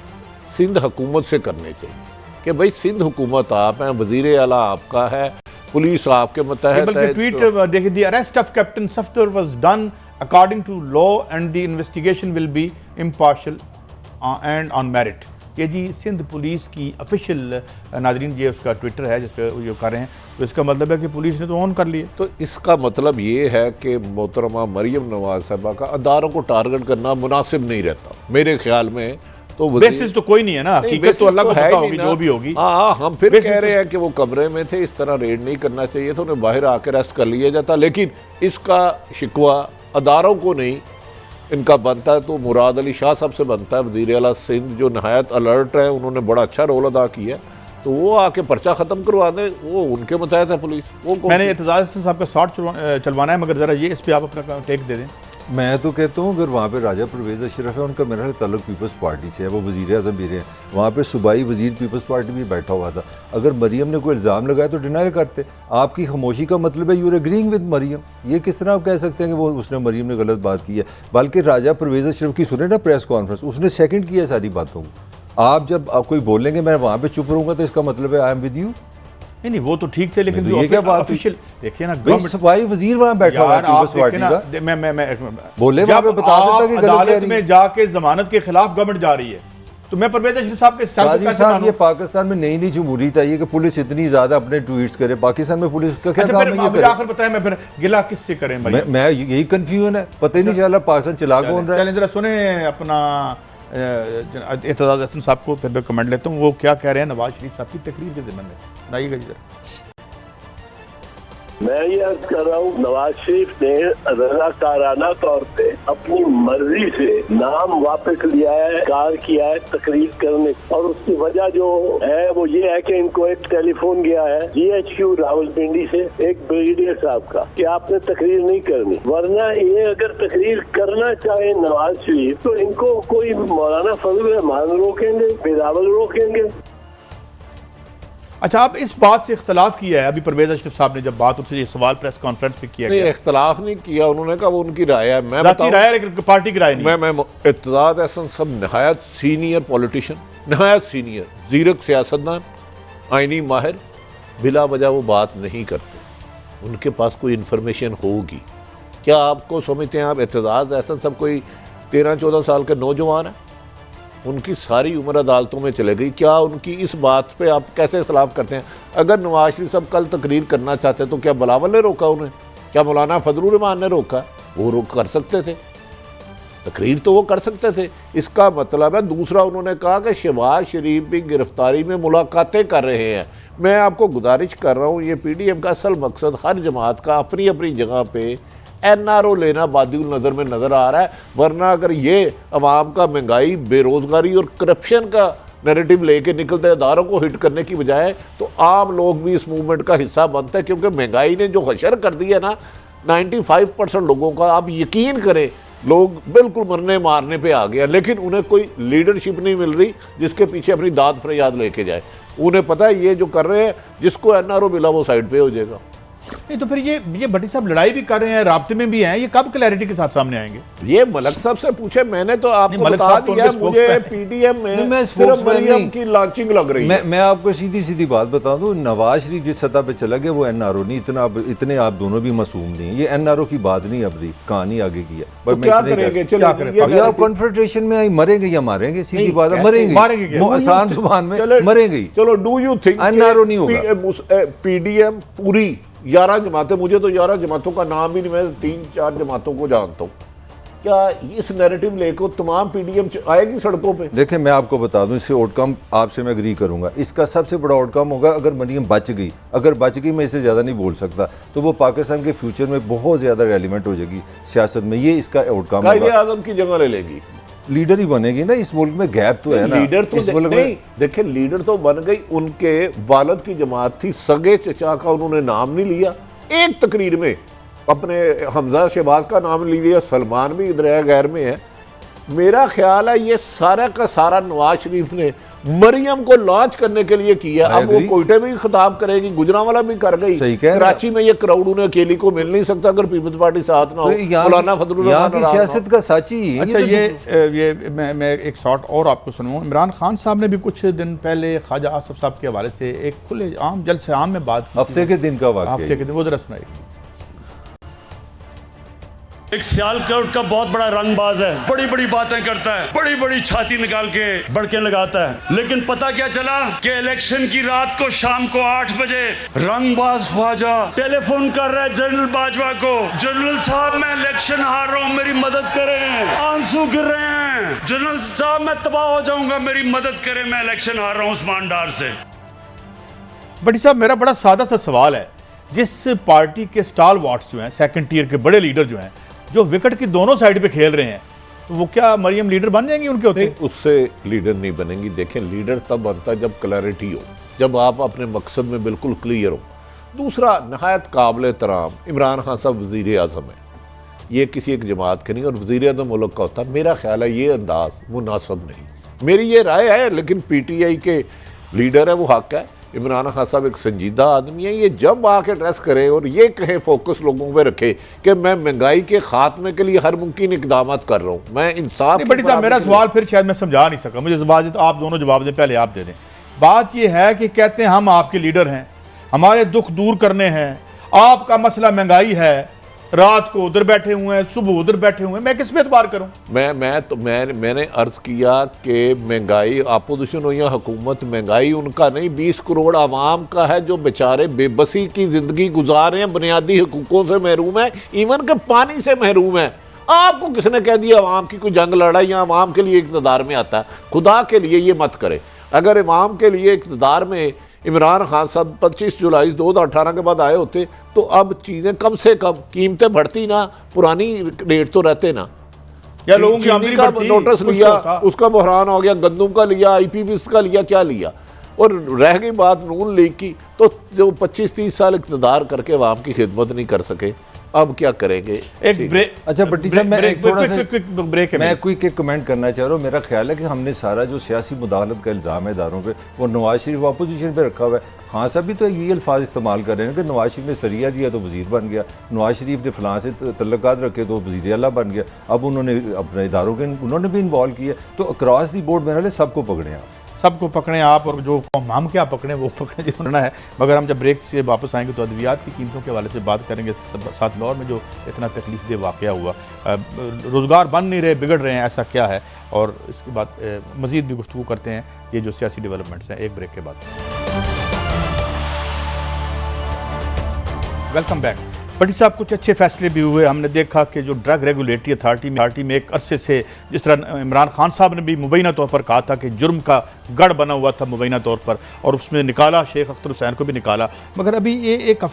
सिंध हुकूमत से करने चाहिए कि भाई सिंध हुकूमत आप हैं, वज़ीर आला आपका है, पुलिस आपके मतहत है। ट्वीट देखिए, the arrest of captain Safdar was done according to law and the investigation will be impartial and on merit. ये जी सिंध पुलिस की ऑफिशियल नाजरीन ये उसका ट्विटर है जिस पे ये कर रहे हैं, तो इसका मतलब है कि पुलिस ने तो ऑन कर लिए। तो इसका मतलब ये है कि मोहतरमा मरियम नवाज साहबा का अदारों को टारगेट करना मुनासिब नहीं रहता मेरे ख्याल में। तो बेसिस तो कोई नहीं है ना, हकीकत तो अल्लाह को पता होगी जो भी होगी। हाँ, हम फिर कह रहे हैं कि वो कमरे में थे, इस तरह रेड नहीं करना चाहिए था, उन्हें बाहर आकर अरेस्ट कर लिया जाता। लेकिन इसका शिकवा अदारों को नहीं इनका बनता है, तो मुराद अली शाह साहब से बनता है, वज़ीर आला सिंध जो नहायत अलर्ट है, उन्होंने बड़ा अच्छा रोल अदा किया, तो वो आके पर्चा ख़त्म करवा दें, वो उनके मुताबिक है पुलिस। वो मैंने एतजाज़ साहब का शॉट चलवाना है, मगर ज़रा ये इस पर आप अपना टेक दे दें। मैं तो कहता हूँ अगर वहाँ पे राजा परवेज़ अशरफ है, उनका मेरा ताल्लुक पीपल्स पार्टी से है, वो वज़ीर आज़म भी रहे हैं, वहाँ पे सूबाई वज़ीर पीपल्स पार्टी भी बैठा हुआ था। अगर मरियम ने कोई इल्ज़ाम लगाया तो डिनाई करते। आपकी खामोशी का मतलब है यूर एग्रीइंग विद मरियम। ये किस तरह आप कह सकते हैं कि वो उसने मरियम ने गलत बात की है? बल्कि राजा परवेज़ अशरफ की सुने ना प्रेस कॉन्फ्रेंस, उसने सेकेंड किया सारी बातों को। आप जब आप कोई बोलेंगे मैं वहाँ पर चुप रहूँगा तो इसका मतलब है आई एम विद यू। नहीं वो तो ठीक थे, लेकिन जो ये क्या बात ऑफिशियल देखिए ना, सफाई वजीर वहाँ बैठा हुआ है, मैं बोले वहाँ पे बता देता कि अदालत में जाके जमानत के खिलाफ गवर्नमेंट जा रही है, तो मैं परवेज़ अशरफ साहब के साथ ये पाकिस्तान में नई जमहूरियत आई है कि पुलिस इतनी ज्यादा अपने ट्वीट्स करे। पाकिस्तान में पुलिस का क्या काम है? ये आखिर बताएं, मैं फिर गिला किससे करें? मैं यही कंफ्यूजन है, पता ही नहीं चला पाकिस्तान चला कौन रहा है। चलें जरा सुने अपना एतजाज़ हसन साहब को, फिर मैं कमेंट लेता हूँ वो क्या कह रहे हैं नवाज शरीफ साहब की तकरीर के ज़िम्मे में। सुनाइएगा जी जरा। मैं ये अर्ज कर रहा हूँ, नवाज शरीफ ने रज़ाकाराना तौर पे अपनी मर्जी से नाम वापस लिया है, कार किया है तकरीर करने, और उसकी वजह जो है वो ये है कि इनको एक टेलीफोन गया है GHQ रावलपिंडी से एक ब्रिगेडियर साहब का कि आपने तकरीर नहीं करनी, वरना ये अगर तकरीर करना चाहे नवाज शरीफ तो इनको कोई मौलाना फजल रहमान रोकेंगे, बिलावल रोकेंगे। अच्छा, आप इस बात से इख्तलाफ किया है? अभी परवेज़ अशरफ साहब ने जब बात उनसे ये सवाल प्रेस कॉन्फ्रेंस पे किया नहीं, इख्तलाफ नहीं किया, उन्होंने कहा वो उनकी राय है, मैं जाती राय है, लेकिन पार्टी की राय नहीं। मैं एतजाज़ हसन सब नहायत सीनियर पॉलिटिशियन, नहायत सीनियर ज़ीरक सियासतदान, आइनी माहिर, बिला वजह वो बात नहीं करते, उनके पास कोई इन्फॉर्मेशन होगी। क्या आपको समझते हैं आप एतजाज़ हसन सब कोई 13-14 साल के नौजवान है? उनकी सारी उम्र अदालतों में चले गई। क्या उनकी इस बात पे आप कैसे इख्तलाफ करते हैं? अगर नवाज शरीफ साहब कल तकरीर करना चाहते तो क्या बिलावल ने रोका उन्हें? क्या मौलाना फजलुर रहमान ने रोका? वो रोक कर सकते थे। तकरीर तो वो कर सकते थे, इसका मतलब है। दूसरा उन्होंने कहा कि शहबाज शरीफ भी गिरफ्तारी में मुलाकातें कर रहे हैं। मैं आपको गुजारिश कर रहा हूँ, ये PDM का असल मकसद हर जमात का अपनी अपनी जगह पे NRO लेना बादिउल नज़र में नज़र आ रहा है। वरना अगर ये अवाम का महंगाई, बेरोज़गारी और करप्शन का नैरेटिव लेके निकलते इदारों को हिट करने की बजाय, तो आम लोग भी इस मूवमेंट का हिस्सा बनते हैं। क्योंकि महंगाई ने जो हशर कर दिया ना 95% लोगों का, आप यकीन करें लोग बिल्कुल मरने मारने पे आ गया, लेकिन उन्हें कोई लीडरशिप नहीं मिल रही जिसके पीछे अपनी दाद फरियाद लेके जाए। उन्हें पता है ये जो कर रहे हैं, जिसको NRO मिला वो साइड पे हो जाएगा। नहीं तो फिर ये भट्टी साहब लड़ाई भी कर रहे हैं, राब्ते में भी हैं, ये कब क्लैरिटी के साथ सामने आएंगे? ये मलक साहब से पूछे, मैंने तो आपको मलक बता साहब तो दिया, उनके मुझे spokesman PDM में मैं सिर्फ spokesman मरियम नहीं। की लॉन्चिंग लग रही है। मैं आपको सीधी सीधी बात बता दूं, नवाज शरीफ जिस सतह पे चला गया वो NRO नहीं, इतने आप दोनों भी मासूम नहीं। ये NRO की बात नहीं, अब कहानी आगे की है। तो क्या करेंगे? या कॉन्फ्रेंटेशन में मरेंगे या मारेंगे, सीधी बात है, मरेंगे, आसान जुबान में मरेंगे। चलो, डू यू थिंक NRO नहीं होगा? PDM पूरी 11 जमातें, मुझे तो 11 जमातों का नाम भी नहीं, मैं 3-4 जमातों को जानता हूँ, क्या इस नैरेटिव लेकर तमाम PDM आएगी सड़कों पे? देखें, मैं आपको बता दूं, इससे आउटकम आपसे मैं एग्री करूंगा। इसका सबसे बड़ा आउटकम होगा अगर मरियम बच गई। अगर बच गई, मैं इससे ज़्यादा नहीं बोल सकता, तो वो पाकिस्तान के फ्यूचर में बहुत ज़्यादा रेलिवेंट हो जाएगी सियासत में। ये इसका आउटकम होगा। कायदे आज़म की जगह ले लेगी, लीडर ही बनेगी ना। इस मुल्क में गैप तो है ना। लीडर तो इस मुल्क में नहीं, देखिए लीडर तो बन गई, उनके वालिद की जमात थी, सगे चचा का उन्होंने नाम नहीं लिया। एक तकरीर में अपने हमजा शहबाज का नाम लिया, सलमान भी इधर है, गैर में है। मेरा ख्याल है ये सारा का सारा नवाज शरीफ ने मरियम को लॉन्च करने के लिए किया। अब वो कोयटे में खिताब करेगी, गुजरांवाला भी कर गई, कराची में ये क्राउड उन्हें अकेली को मिल नहीं सकता अगर पीपल्स पार्टी साथ ना हो। मौलाना फजलुर रहमान सियासत का साची। अच्छा, ये मैं एक शॉट और आपको सुनाऊं। इमरान खान साहब ने भी कुछ दिन पहले ख्वाजा आसिफ साहब के हवाले से एक खुले आम जलसे आम में बात की, हफ्ते के दिन का वाक़या, हफ्ते के दिन, वो जरा सुनाइए। एक सियालकोट का बहुत बड़ा रंगबाज है, बड़ी बड़ी बातें करता है, बड़ी बड़ी छाती निकाल के बड़के लगाता है, लेकिन पता क्या चला कि इलेक्शन की रात को शाम को 8 बजे रंगबाज ख्वाजा टेलीफोन कर रहा है जनरल बाजवा को, जनरल साहब मैं इलेक्शन हार रहा हूँ, मेरी मदद करें, आंसू गिर रहे हैं, जनरल साहब मैं तबाह हो जाऊंगा, मेरी मदद करें, मैं इलेक्शन हार रहा हूँ उस्मान डार से। भट्टी साहब, मेरा बड़ा सादा सा सवाल है, जिस पार्टी के स्टाल वाट्स जो हैं, सेकंड टियर के बड़े लीडर जो हैं, जो विकेट की दोनों साइड पे खेल रहे हैं, तो वो क्या मरियम लीडर बन जाएंगी उनके होते? नहीं, उससे लीडर नहीं बनेंगी। देखें, लीडर तब बनता है जब क्लैरिटी हो, जब आप अपने मकसद में बिल्कुल क्लियर हो। दूसरा, नहायत काबिल एहतराम इमरान खान साहब वज़ीर आज़म है, ये किसी एक जमात के नहीं, और वज़ीर आज़म मुल्क का होता है। मेरा ख्याल है ये अंदाज मुनासिब नहीं, मेरी ये राय है, लेकिन PTI के लीडर है, वो हक है। इमरान खान साहब एक संजीदा आदमी है, ये जब आके एड्रेस करे और ये कहे, फोकस लोगों पे रखे कि मैं महंगाई के खात्मे के लिए हर मुमकिन इकदाम कर रहा हूँ, मैं इंसाफ। बड़ी साहब, मेरा सवाल फिर शायद मैं समझा नहीं सका, मुझे जवाब तो आप दोनों जवाब दें, पहले आप दे दें। बात ये है कि कहते हैं हम आपके लीडर हैं, हमारे दुख दूर करने हैं, आपका मसला महंगाई है, रात को उधर बैठे हुए हैं, सुबह उधर बैठे हुए हैं, मैं किस पे एतबार करूं? मैंने अर्ज किया कि महंगाई अपोजिशन हो या हुकूमत, महंगाई उनका नहीं, 20 करोड़ आवाम का है जो बेचारे बेबसी की जिंदगी गुजार रहे हैं, बुनियादी हुकूकों से महरूम है, इवन के पानी से महरूम है। आपको किसने कह दिया आवाम की कोई जंग लड़ाई या आवाम के लिए इक़्तिदार में आता है? खुदा के लिए ये मत करे। अगर आवाम के लिए इक़्तिदार में इमरान खान साहब 25 जुलाई 2018 के बाद आए होते तो अब चीज़ें कम से कम, कीमतें बढ़ती ना, पुरानी रेट तो रहते ना, या लोगों की आमदनी का बढ़ती, नोटिस लिया, उसका बहरान हो गया, गंदम का लिया, IPPs का लिया, क्या लिया, और रह गई बात नून लीग की, तो जो 25-30 साल इक़्तिदार करके आवाम की खिदमत नहीं कर सके, अब क्या करेंगे? एक ब्रेक। अच्छा भट्टी साहब, मैं एक थोड़ा सा ब्रेक है, मैं क्विक एक कमेंट करना चाह रहा हूँ। मेरा ख्याल है कि हमने सारा जो सियासी मुदाखलत का इल्ज़ाम है इदारों पे, वो नवाज शरीफ अपोजिशन पे रखा हुआ है। खान साहब भी तो ये अल्फाज इस्तेमाल कर रहे हैं कि नवाज शरीफ ने सरिया दिया तो वज़ीर बन गया, नवाज शरीफ ने फलां से तल्लुकात रखे तो वज़ीर आला बन गया। अब उन्होंने अपने इदारों के उन्होंने भी इन्वॉल्व किया, तो अक्रॉस दी बोर्ड में सबको पकड़े आप, सबको पकड़ें आप, और जो हम क्या पकड़ें वो पकड़ें जो होना है। मगर हम जब ब्रेक से वापस आएंगे तो अद्वियात की कीमतों के हवाले से बात करेंगे, इसके साथ लाहौर में जो इतना तकलीफ दे वाक़या हुआ, रोज़गार बन नहीं रहे, बिगड़ रहे हैं, ऐसा क्या है, और इसके बाद मज़ीद भी गुफ्तगू करते हैं ये जो सियासी डेवलपमेंट्स हैं, एक ब्रेक के बाद। Welcome back. भट्टी साहब, कुछ अच्छे फैसले भी हुए। हमने देखा कि जो ड्रग रेगुलेटरी अथॉरिटी में एक अरसे से, जिस तरह इमरान खान साहब ने भी मुबैना तौर पर कहा था कि जुर्म का गढ़ बना हुआ था मुबैना तौर पर, और उसमें निकाला, शेख अख्तर हुसैन को भी निकाला, मगर अभी ये एक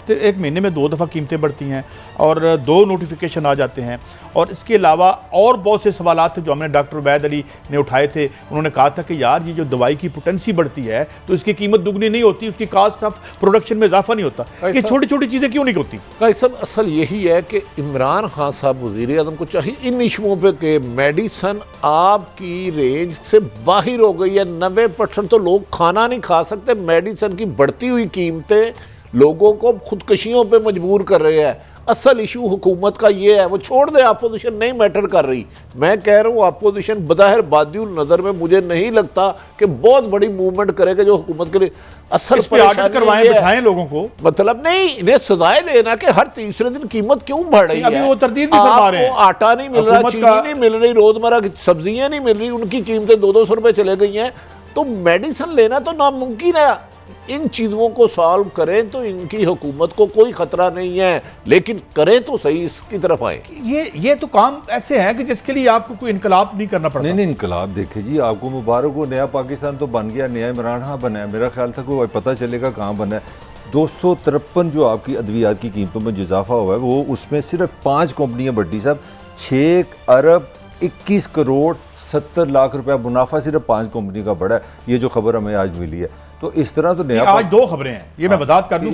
महीने में 2 दफ़ा कीमतें बढ़ती हैं और 2 नोटिफिकेशन आ जाते हैं। और इसके अलावा और बहुत से सवाल थे जो हमने डॉक्टर उबैद अली ने उठाए थे। उन्होंने कहा था कि यार ये जो दवाई की पोटेंसी बढ़ती है तो इसकी कीमत दुगनी नहीं होती, उसकी कास्ट ऑफ प्रोडक्शन में इजाफा नहीं होता। ये छोटी छोटी चीज़ें क्यों नहीं होती? भाई सब असल यही है कि इमरान खान साहब वज़ीर आज़म को चाहिए इन इशुओं पे कि मेडिसन आपकी रेंज से बाहर हो गई है। 90% तो लोग खाना नहीं खा सकते। मेडिसन की बढ़ती हुई कीमतें लोगों को खुदकशियों पे मजबूर कर रहे हैं। असल इशू हुकूमत का ये है, वो छोड़ दे, अपोजिशन नहीं मैटर कर रही। मैं कह रहा हूँ अपोजिशन बज़ाहिर बादियुल नज़र में मुझे नहीं लगता कि बहुत बड़ी मूवमेंट करेगा जो हुकूमत के लिए असल ऑडिट करवाएं, बिठाएं लोगों को। मतलब नहीं, इन्हें सजाएं देना कि हर तीसरे दिन कीमत क्यों बढ़ रही है। अभी वो तरदीद भी फरमा रहे हैं, आटा नहीं मिल रहा, चीनी नहीं मिल रही, रोजमर्रा की सब्जियां नहीं मिल रही, उनकी कीमतें 200-200 रुपए चले गई हैं। तो मेडिसिन लेना तो नामुमकिन है। इन चीज़ों को सॉल्व करें तो इनकी हुकूमत को कोई खतरा नहीं है, लेकिन करें तो सही, इसकी तरफ आए। ये तो काम ऐसे हैं कि जिसके लिए आपको कोई इनकलाब नहीं करना पड़ता। नहीं, इनकलाब देखिए जी, आपको मुबारक हो, नया पाकिस्तान तो बन गया, नया इमरान खान बना है। मेरा ख्याल था कोई पता चलेगा कहाँ बना है। 253 जो आपकी अद्वियात की कीमतों में इजाफा हुआ है, वो उसमें सिर्फ 5 कंपनियाँ भट्टी साहब 6 अरब 21 करोड़ 70 लाख रुपया मुनाफा सिर्फ 5 कंपनी का बढ़ा है। ये जो खबर हमें आज मिली है, तो इस तरह तो नया आज 2 खबरें हैं, ये मैं वजाहत कर दूं।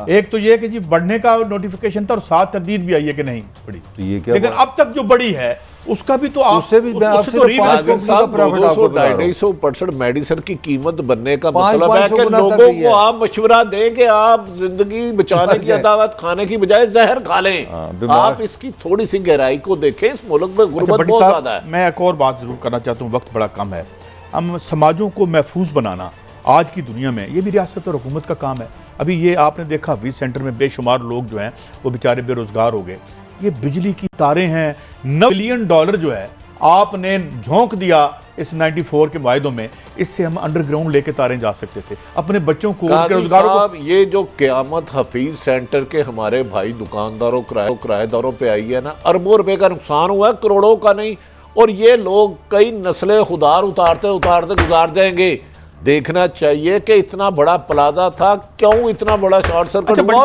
एक तो ये कि जी बढ़ने का नोटिफिकेशन था और 7 तरदीद भी आई है कि नहीं बढ़ी, तो ये क्या, लेकिन अब तक जो बड़ी है उसका भी तो उससे भी मैं आपसे 250% मेडिसिन की कीमत बनने का मतलब है कि लोगों को आप मशवरा दें कि आप जिंदगी बचाने की अदावत खाने की बजाय जहर खा लें। आप इसकी थोड़ी सी गहराई को देखें। इस मुल्क में गुर्बत बहुत ज्यादा है। मैं एक और बात जरूर करना चाहता हूँ, वक्त बड़ा कम है। हम समाजों को महफूज बनाना आज की दुनिया में ये भी रियासत और हुकूमत का काम है। अभी ये आपने देखा वीज सेंटर में बेशुमार लोग जो हैं वो बेचारे बेरोजगार हो गए। ये बिजली की तारें हैं, $9 बिलियन जो है आपने झोंक दिया इस 94 के मुआहदों में। इससे हम अंडरग्राउंड लेके तारें जा सकते थे, अपने बच्चों को, उनके रोजगारों को। ये जो क़यामत हफीज सेंटर के हमारे भाई दुकानदारों किराएदारों पे आई है ना, अरबों रुपए का नुकसान हुआ है, करोड़ों का नहीं। और ये लोग कई नस्लें खुदार उतारते उतारते गुजार जाएंगे। देखना चाहिए कि इतना बड़ा प्लाजा था, क्यों इतना बड़ा शॉर्ट सर्किट हुआ।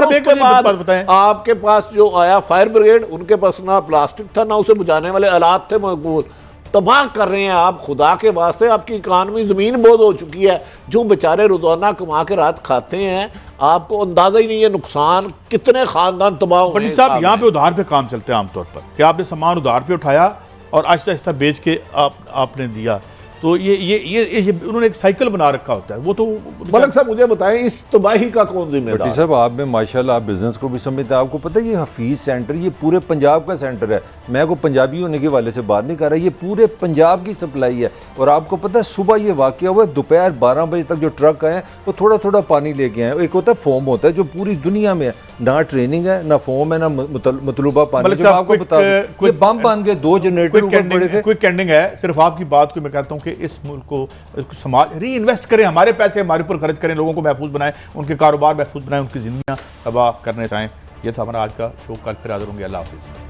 आपके पास जो आया फायर ब्रिगेड, उनके पास ना प्लास्टिक था ना उसे बुझाने वाले आलात थे मौजूद। तबाह कर रहे हैं आप, खुदा के वास्ते। आपकी इकानमी ज़मीन बोझ हो चुकी है। जो बेचारे रोजाना कमा के रात खाते हैं, आपको अंदाजा ही नहीं है नुकसान कितने खानदान तबाह हुए। पंडित साहब, यहाँ पे उधार पे काम चलते हैं आमतौर पर कि आपने सामान उधार पे उठाया और आहिस्ता आहिस्ता बेच के आपने दिया। तो ये उन्होंने एक साइकिल बना रखा होता है। वो तो मलिक साहब मुझे बताएं, इस तबाही का कौन जिम्मेदार? भट्टी साहब, आप में माशाल्लाह आप बिजनेस को भी समझते हैं। आपको पता है ये हफीज सेंटर ये पूरे पंजाब का सेंटर है। मैं को पंजाबी होने के वाले से बात नहीं कर रहा, ये पूरे पंजाब की सप्लाई है। और आपको पता है सुबह ये वाकया हुआ, दोपहर 12 बजे तक जो ट्रक आए वो थोड़ा थोड़ा पानी लेके आए। एक होता है फोम होता है जो पूरी दुनिया में है, ना ट्रेनिंग है ना फोम है ना मतलूबा पानी। जब आपको बता बम बन गए, 2 जनरेटर ऊपर पड़े थे। क्विक एंडिंग है, सिर्फ आपकी बात को मैं कहता हूँ कि इस मुल्क को समाज री इन्वेस्ट करें, हमारे पैसे हमारे ऊपर खर्च करें, लोगों को महफूज बनाएं, उनके कारोबार महफूज बनाएं, उनकी जिंदगियां तबाह करने चाहें। ये था हमारा आज का शो। कल फिर हाजिर होंगे। अल्लाह हाफिज़।